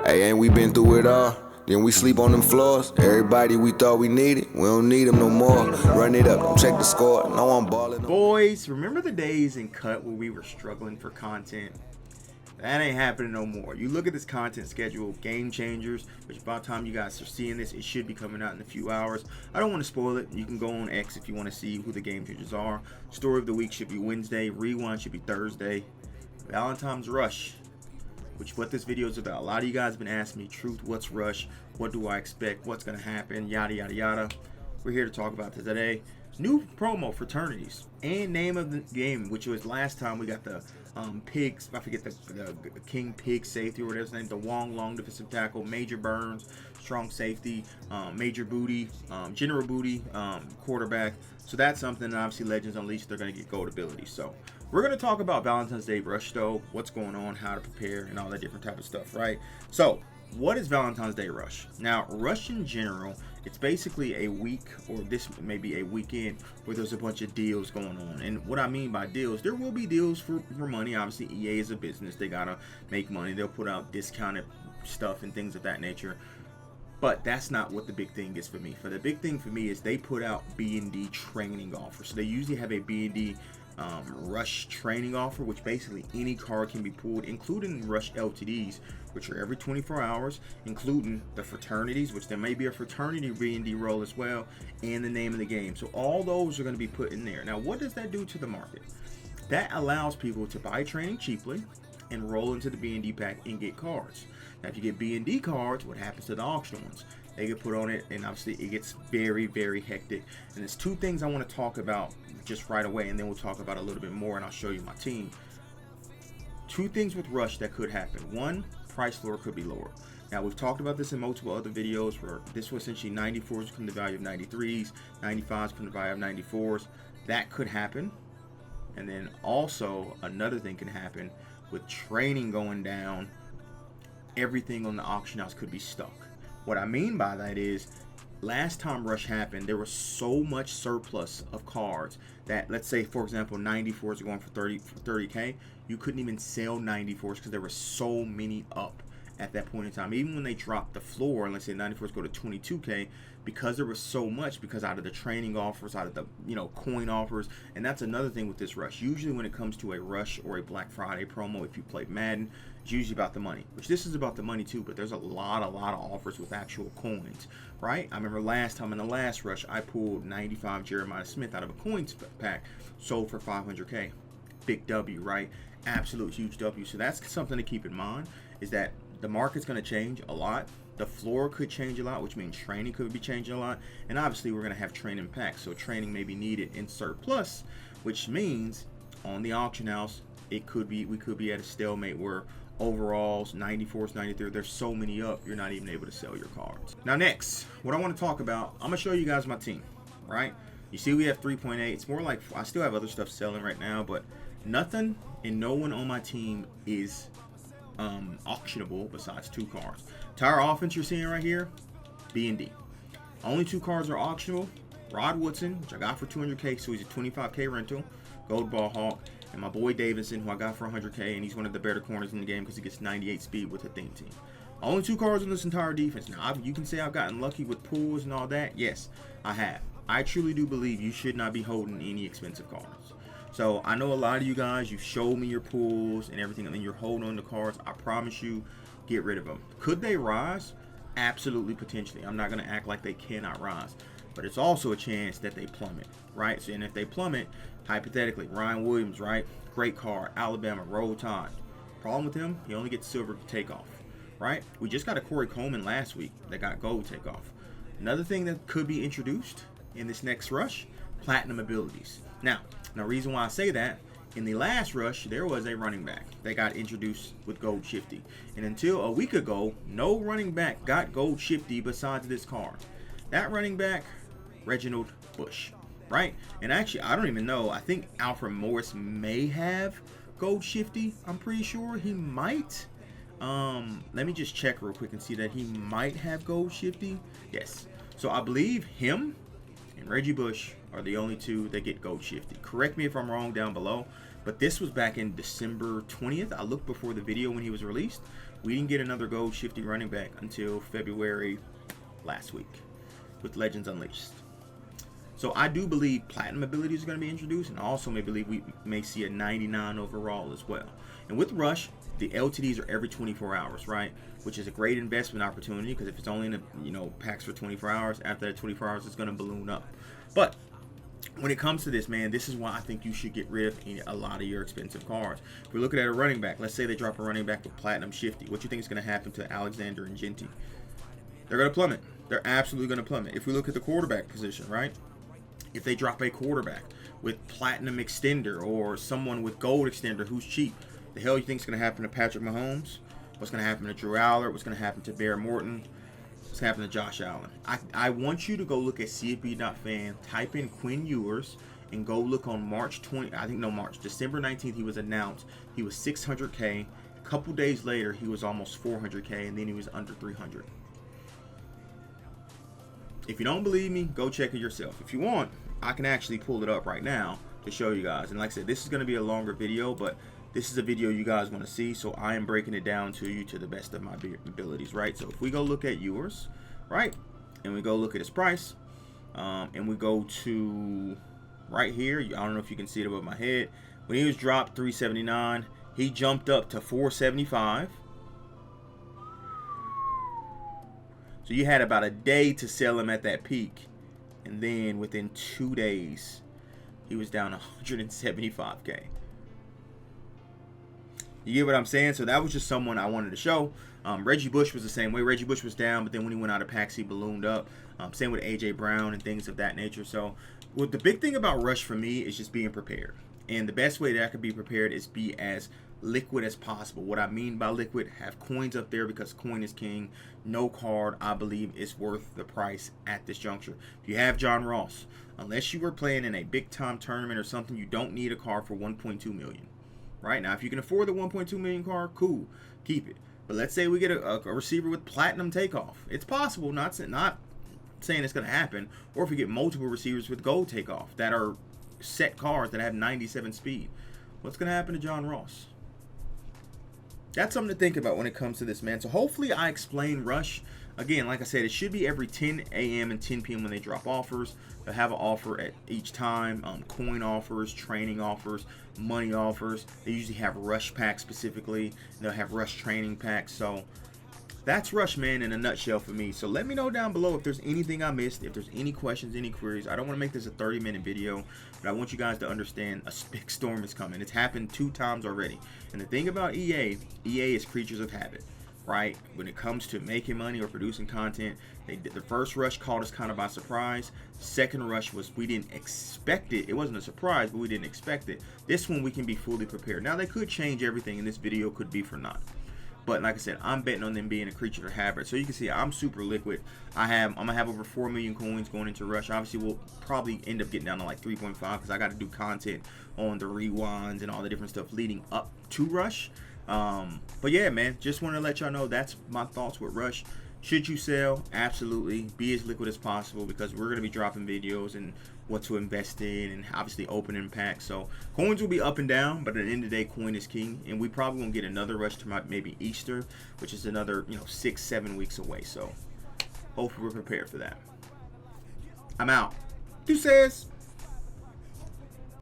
Hey, ain't we been through it all? Then we sleep on them floors. Everybody we thought we needed, we don't need them no more. Run it up, don't check the score. No, I'm balling. Boys, remember the days in cut where we were struggling for content? That ain't happening no more. You look at this content schedule, Game Changers, which by the time you guys are seeing this, it should be coming out in a few hours. I don't want to spoil it. You can go on X if you want to see who the Game Changers are. Story of the Week should be Wednesday. Rewind should be Thursday. Valentine's Rush, which what this video is about. A lot of you guys have been asking me, Truth, what's Rush? What do I expect? What's going to happen? Yada, yada, yada. We're here to talk about this today. New promo, fraternities, and name of the game, which was last time we got the pigs. I forget the King Pig safety or whatever his name. The Wong long defensive tackle, Major Burns, strong safety, Major Booty, General Booty, quarterback. So that's something that obviously Legends Unleashed, they're going to get gold ability. So we're going to talk about Valentine's Day Rush though, what's going on, how to prepare, and all that different type of stuff, right? So what is Valentine's Day Rush? Now, Rush in general, it's basically a week, or this may be a weekend, where there's a bunch of deals going on. And what I mean by deals, there will be deals for money. Obviously, EA is a business. They got to make money. They'll put out discounted stuff and things of that nature. But that's not what the big thing is for me. For the big thing for me is they put out B&D training offers. So they usually have a B&D Rush training offer, which basically any card can be pulled, including Rush LTDs, which are every 24 hours, including the fraternities, which there may be a fraternity B&D roll as well, and the name of the game. So all those are going to be put in there. Now, what does that do to the market? That allows people to buy training cheaply and roll into the B&D pack and get cards. Now, if you get B&D cards, what happens to the auction ones? They get put on it, and obviously it gets very, very hectic. And there's two things I want to talk about just right away, and then we'll talk about a little bit more, and I'll show you my team. Two things with Rush that could happen. One, price floor could be lower. Now, we've talked about this in multiple other videos where this was essentially 94s come to the value of 93s, 95s come to the value of 94s. That could happen. And then also another thing can happen with training going down. Everything on the auction house could be stuck. What I mean by that is, last time Rush happened, there was so much surplus of cards that, let's say, for example, 94s are going for 30K. You couldn't even sell 94s because there were so many up at that point in time. Even when they dropped the floor, and let's say 94s go to 22K, because there was so much, because out of the training offers, out of the coin offers, and that's another thing with this Rush. Usually when it comes to a Rush or a Black Friday promo, if you play Madden, it's usually about the money, which this is about the money too, but there's a lot of offers with actual coins, right? I remember last time in the last Rush, I pulled 95 Jeremiah Smith out of a coins pack, sold for 500K. Big W, right? Absolute huge W. So that's something to keep in mind, is that the market's going to change a lot. The floor could change a lot, which means training could be changing a lot. And obviously we're going to have training packs, so training may be needed in surplus, which means on the auction house, we could be at a stalemate where overalls, 94s, 93, there's so many up, you're not even able to sell your cards. Now next, what I want to talk about, I'm going to show you guys my team, right? You see we have 3.8. It's more like I still have other stuff selling right now, but nothing and no one on my team is auctionable besides two cards. Entire offense you're seeing right here, B&D. Only two cards are auctionable. Rod Woodson, which I got for 200K, so he's a 25K rental. Gold Ball Hawk. And my boy Davidson, who I got for 100K, and he's one of the better corners in the game because he gets 98 speed with a theme team. Only two cards on this entire defense. Now, you can say I've gotten lucky with pulls and all that. Yes, I have. I truly do believe you should not be holding any expensive cards. So I know a lot of you guys, you've showed me your pulls and everything, and then you're holding on to cards. I promise you, get rid of them. Could they rise? Absolutely, potentially. I'm not going to act like they cannot rise. But it's also a chance that they plummet, right? So, and if they plummet, hypothetically, Ryan Williams, right? Great card, Alabama, Roll Tide. Problem with him, he only gets silver takeoff, right? We just got a Corey Coleman last week that got gold takeoff. Another thing that could be introduced in this next Rush, platinum abilities. Now, the reason why I say that, in the last Rush, there was a running back that got introduced with Gold Shifty. And until a week ago, no running back got Gold Shifty besides this card. That running back, Reginald Bush, right? And actually, I don't even know. I think Alfred Morris may have Gold Shifty. I'm pretty sure he might. Let me just check real quick and see that he might have Gold Shifty. Yes. So I believe him and Reggie Bush are the only two that get Gold Shifty. Correct me if I'm wrong down below, but this was back in December 20th. I looked before the video when he was released. We didn't get another gold shifty running back until February last week with Legends Unleashed. So I do believe platinum abilities are going to be introduced, and I also may believe we may see a 99 overall as well. And with Rush, the LTDs are every 24 hours, right? Which is a great investment opportunity, because if it's only in the packs for 24 hours, after that 24 hours, it's going to balloon up. But when it comes to this, man, this is why I think you should get rid of a lot of your expensive cards. If we're looking at a running back, let's say they drop a running back with platinum shifty. What do you think is going to happen to Alexander and Genty? They're going to plummet. They're absolutely going to plummet. If we look at the quarterback position, right? If they drop a quarterback with platinum extender or someone with gold extender who's cheap, the hell you think is going to happen to Patrick Mahomes? What's going to happen to Drew Aller? What's going to happen to Bear Morton? What's happening to Josh Allen? I want you to go look at CFB.fan, type in Quinn Ewers, and go look on December 19th, he was announced. He was 600K. A couple days later, he was almost 400K, and then he was under 300. If you don't believe me, go check it yourself. If you want, I can actually pull it up right now to show you guys. And like I said, this is going to be a longer video, but this is a video you guys want to see, so I am breaking it down to you to the best of my abilities, right? So if we go look at yours, right, and we go look at his price, and we go to right here, I don't know if you can see it above my head. When he was dropped 379, he jumped up to 475. So you had about a day to sell him at that peak, and then within 2 days, he was down 175K. You get what I'm saying? So that was just someone I wanted to show. Reggie Bush was the same way. Reggie Bush was down, but then when he went out of packs, he ballooned up. Same with A.J. Brown and things of that nature. So the big thing about Rush for me is just being prepared. And the best way that I could be prepared is be as liquid as possible. What I mean by liquid, have coins up there, because coin is king. No card, I believe, is worth the price at this juncture. If you have John Ross, unless you were playing in a big time tournament or something, you don't need a card for 1.2 million. Right now, if you can afford the 1.2 million card, cool, keep it. But let's say we get a receiver with platinum takeoff. It's possible, not saying it's going to happen. Or if we get multiple receivers with gold takeoff that are set cards that have 97 speed, what's going to happen to John Ross? That's something to think about when it comes to this, man. So hopefully I explain Rush. Again, like I said, it should be every 10 a.m. and 10 p.m. when they drop offers. They'll have an offer at each time. Coin offers, training offers, money offers. They usually have Rush packs specifically. They'll have Rush training packs. So that's Rush, man, in a nutshell for me. So let me know down below if there's anything I missed, if there's any questions, any queries. I don't want to make this a 30-minute video, but I want you guys to understand a big storm is coming. It's happened 2 times already. And the thing about EA is creatures of habit. Right? When it comes to making money or producing content, the first Rush caught us kind of by surprise. Second Rush was, we didn't expect it. It wasn't a surprise, but we didn't expect it. This one we can be fully prepared. Now they could change everything, and this video could be for naught. But like I said, I'm betting on them being a creature of habit. So you can see I'm super liquid. I'm gonna have over 4 million coins going into Rush. Obviously, we'll probably end up getting down to like 3.5 because I got to do content on the rewinds and all the different stuff leading up to Rush. But yeah, man, just want to let y'all know that's my thoughts with Rush. Should you sell? Absolutely. Be as liquid as possible, because we're going to be dropping videos and what to invest in, and obviously opening packs. So coins will be up and down, but at the end of the day, coin is king, and we probably won't get another Rush to maybe Easter, which is another 6-7 weeks away. So hopefully we're prepared for that. I'm out. Deuces.